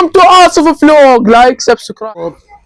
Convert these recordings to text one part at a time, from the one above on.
Welcome to Asif Vlog. Like, subscribe.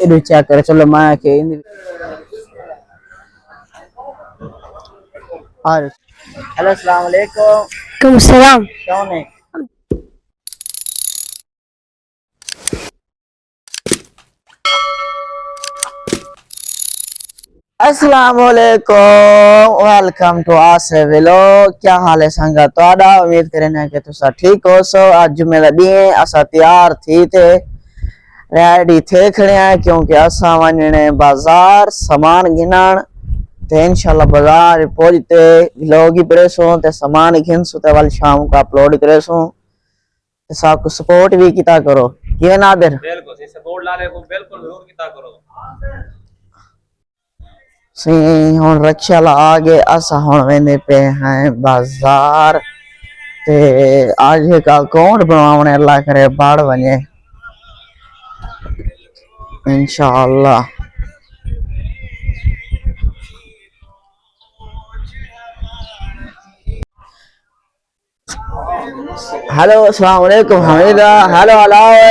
इधर check कर चलो मैं के और हेलो अस्सलाम वालेकुम वालेकुम सलाम। कौन है अस्सलाम वालेकुम वेलकम टू आसिफ व्लॉग। क्या हाल है संगा तोड़ा? उम्मीद करें कि तुसा ठीक हो। सो आज जुमे दा ॾींहुं असा तैयार थी थे रेडी थे खड़े हैं क्योंकि असा वने बाजार सामान गिनण ते इंशाल्लाह बाजार पहुंचते व्लॉग ही बड़े सो ते सामान घिन सो ते वाल शाम को अपलोड करे सो ते सबको सपोर्ट भी किता करो। ये नादिर बिल्कुल से सपोर्ट ला ले को बिल्कुल जरूर किता करो। सी हुन रक्षा ला आगे असा हुन वेंदे पे हैं बाजार ते आज का अकाउंट बनवाने अल्लाह करे बाड़ वने इंशाअल्लाह। हेलो अस्सलाम वालेकुम हमीदा। हेलो अलावे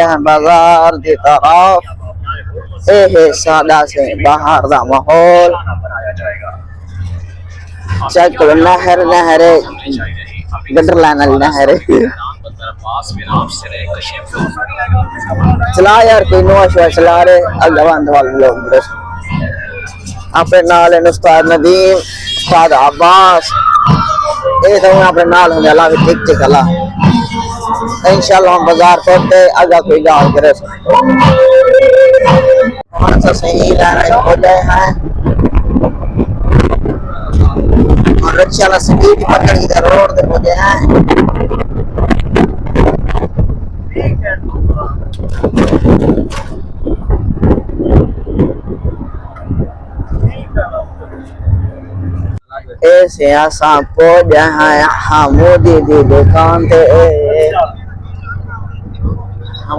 है बाजार दी तरफ। ए सादा से बाहर दा माहौल चेक करो। नहर नहर गटर लाना नहर चला यार कोई नवा शो चला रहे अगवान वाले लोग बस अपने नाल उस्ताद नदीम उस्ताद अब्बास ये तो अपने नाल होने अल्लाह भी ठीक ठीक अल्लाह इंशाल्लाह हम बाजार पहुंचते अगर कोई गाँव करे कौन सा सही लाना हो जाए हैं और रक्षा ला स्पीड पकड़ इधर रोड दे हो जाए हैं ऐसे आसा पहुंच जाए हाँ मोदी दी दुकान थे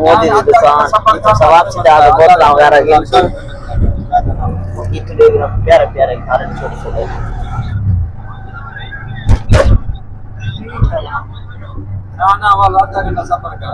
मोदी दी दुकान सवाब से ज्यादा बोतल वगैरह इतने प्यारे प्यारे कारण छोटे छोटे ना वाला आधा घंटा सफर कर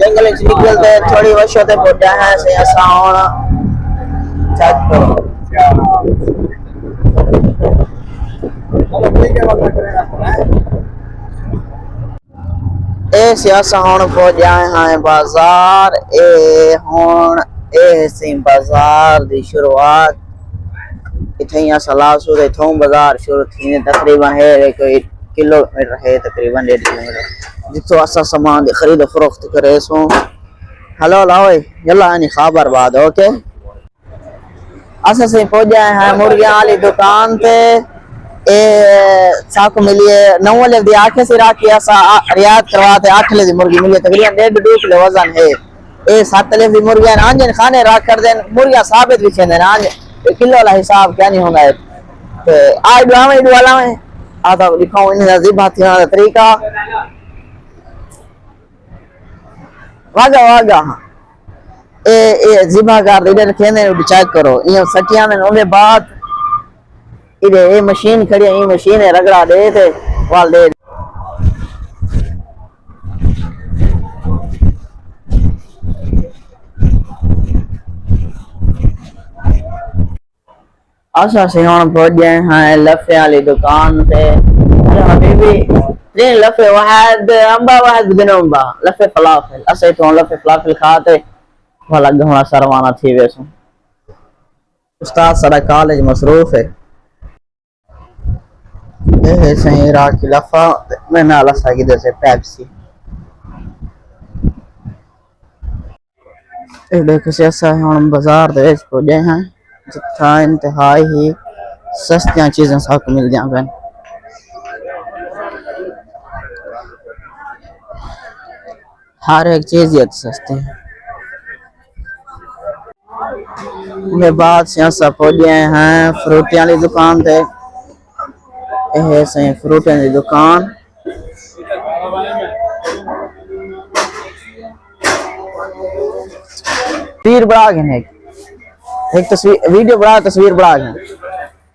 जंगल से निकलते थोड़ी वर्षों तक पहुंचा है से ऐसा होना चेक करो ए सियासा हुन पहुंच जाए हैं बाजार ए हुन ए सी बाजार दी शुरुआत इथे या सलासो दे थों बाजार शुरू थी तकरीबन है कोई किलोमीटर है तकरीबन 1.5 किलोमीटर जितो असा सामान दी खरीद फरोख्त करे सो हेलो लाओ यल्ला यानी खबर बाद ओके असा से पहुंच जाए हैं मुर्गियां वाली दुकान पे ए साको मिलिए 9 ले दी आंखें से राखी ऐसा रियाद करवाते 8 ले दी मुर्गी मिली तकरीबन 1.5 किलो वजन है ए 7 ले दी मुर्गियां आंजन खाने राख कर देन मुर्गियां साबित भी खेने आंज किलो वाला हिसाब क्या नहीं होगा तो आज दुआ में वाला में आता दिखाऊं इन नजीब हाथियों का तरीका वागा वागा ए जिबा का रीडर खेने चेक करो ये सटिया में ओले बाद इधर ये मशीन खड़ी है ये मशीन है रगड़ा दे थे वाल दे आशा से हम पहुंच गए हैं लफे वाली दुकान पे अरे हबीबी तीन लफे वाहद अंबा वाहद बिन अंबा लफे फलाफल ऐसे तो लफे फलाफल खाते वाला घोड़ा सरवाना थी वैसे उस्ताद सारा कॉलेज मसरूफ है ये सही रात की लफा मैं नाला सागी जैसे पेप्सी ਇਹ ਦੇਖੋ ਸਿਆਸਾ ਹੁਣ ਬਾਜ਼ਾਰ ਦੇ ਵਿੱਚ ਪਹੁੰਚੇ ਹਾਂ ਜਿੱਥਾ ਇੰਤਹਾਈ ਹੀ ਸਸਤੀਆਂ ਚੀਜ਼ਾਂ ਸਾਕ ਮਿਲ ਜਾਣ हर एक चीज ये सस्ती है उसके बाद से सब पहुंचे हैं फ्रूटियां वाली दुकान पे ये सही फ्रूटियां की दुकान तस्वीर बना के एक तस्वीर वीडियो बना तस्वीर बना के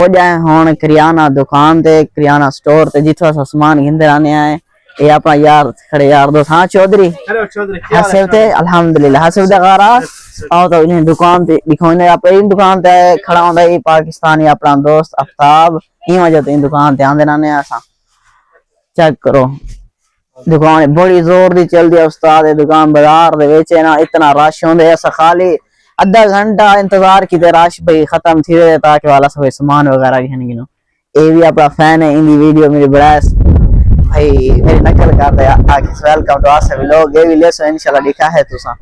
पहुंचे हुन किराना दुकान ते किराना स्टोर ते जिथों असां सामान घिंदे रहने आए ये अपना यार खड़े यार दोस्त हाँ चौधरी हसीब थे अल्हम्दुलिल्लाह हसीब दा गारा आओ तो इन्हें दुकान ते दिखाने आप इन दुकान ते खड़ा होंदा है पाकिस्तानी अपना दोस्त आफ्ताब ई वजह ते इन दुकान ते आंदे रहने असां चेक करो दुकान बड़ी जोर दी चलदी है उस्ताद ये दुकान बाजार दे विच ना इतना रश होंदे असां खाली आधा घंटा इंतजार की रश भाई खत्म थी रहे ताकि वाला सब सामान वगैरह घन गिनो ये भी अपना फैन है इंदी वीडियो मेरी ब्रास भाई मेरी नकल कर दे आके वेलकम टू आस व्लॉग ये भी लेसो इंशाल्लाह लिखा है तुसा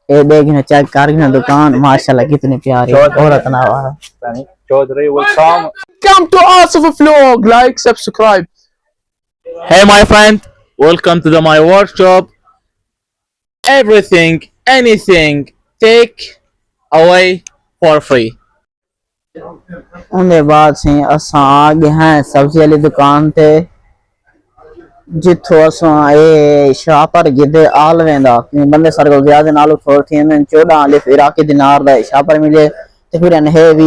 ये देखना चेक करना दुकान माशाल्लाह कितनी प्यारी औरत ना Chaudhary welcome Come to Asif Vlog, like, subscribe. Hey my friend, welcome to my workshop. Everything, anything, take away for free. उनके बाद से असां आ गए हैं सब्जी वाली दुकान ते जिथों असां ए शापर गिदे आल वेंदा बंदे सर को ज्यादा नालो थोड़ थी 14 अलिफ इराकी दिनार दा शापर मिले ते फिर है भी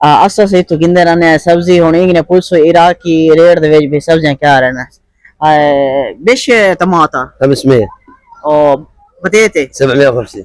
असा से तो गिंदे रहने सब्जी होनी कि पुलिस इराकी रेट दे विच भी सब्जियां क्या रहना बिश टमाटर 500 और बटेटे 750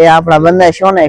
ये अपना बंदा शोने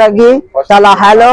रगी चला हेलो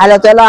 हेलो चला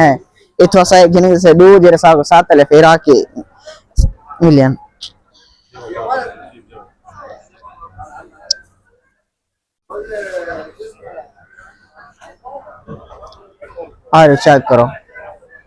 हैं इतो सा गने से दो जेरे सा 7 ले फेरा के मिलियन और चेक करो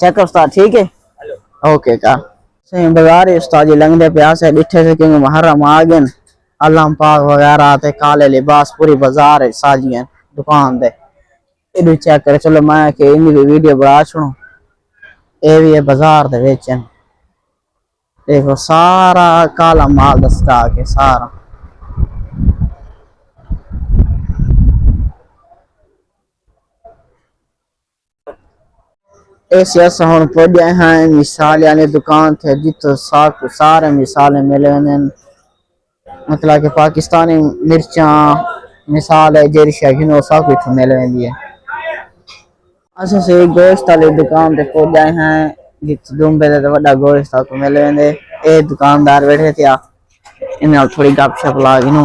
चेक उस्ताद ठीक है ओके का सही बाजार है उस्ताद जी लंगदे प्यास है डिठे से क्योंकि मुहर्रम आ गए अल्लाह पाक वगैरह ते काले लिबास पूरी बाजार है साजियां दुकान दे इधर चेक कर चलो मैं के इन वीडियो बना छुणो ये भी है बाजार दे विच देखो सारा काला माल दस्ता के सारा ऐसे असां हुन पहुंचे हैं मिसाल यानी दुकान थे जितो सारे मिसालें मिले ने मतलब कि पाकिस्तानी मिर्चा मिसाल है जेरी शहीनो सब कुछ मिल वेंदी है असां से गोश्त वाली दुकान ते पहुंचे हैं जित दुम्बे दे बड़ा गोश्त आपको मिल वेंदे ए दुकानदार बैठे थे इन नाल थोड़ी गपशप ला गिनो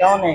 कौन है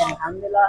अल्हम्दुलिल्लाह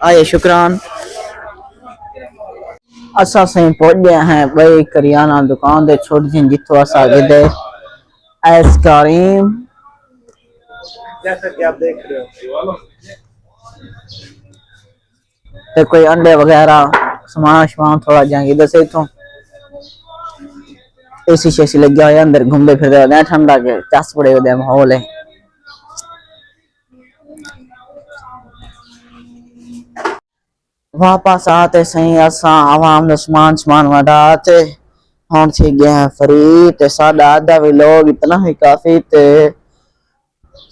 आइए शुक्रान असा से पहुंच गए हैं भाई करियाना दुकान दे छोड़ दिन जितो असा गिदे आइसक्रीम जैसा कि आप देख रहे हो। ते कोई अंडे वगैरह सामान शमान थोड़ा जाएंगे दसे इथों एसी शेसी लग गया अंदर घूमते फिरते रहते हैं ठंडा के चस पड़े हुए माहौल है। वापस आते सही असा आवाम ने समान समान वडाते हम थी गए हैं फ्री ते साडा आधा भी लोग इतना ही काफी ते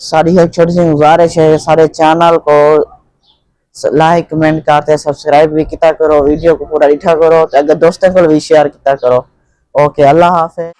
सारी एक छोटी सी गुजारिश है सारे चैनल को लाइक कमेंट करते सब्सक्राइब भी किया करो वीडियो को पूरा देखा करो अगर दोस्तों को भी शेयर किया करो। ओके अल्लाह हाफिज़।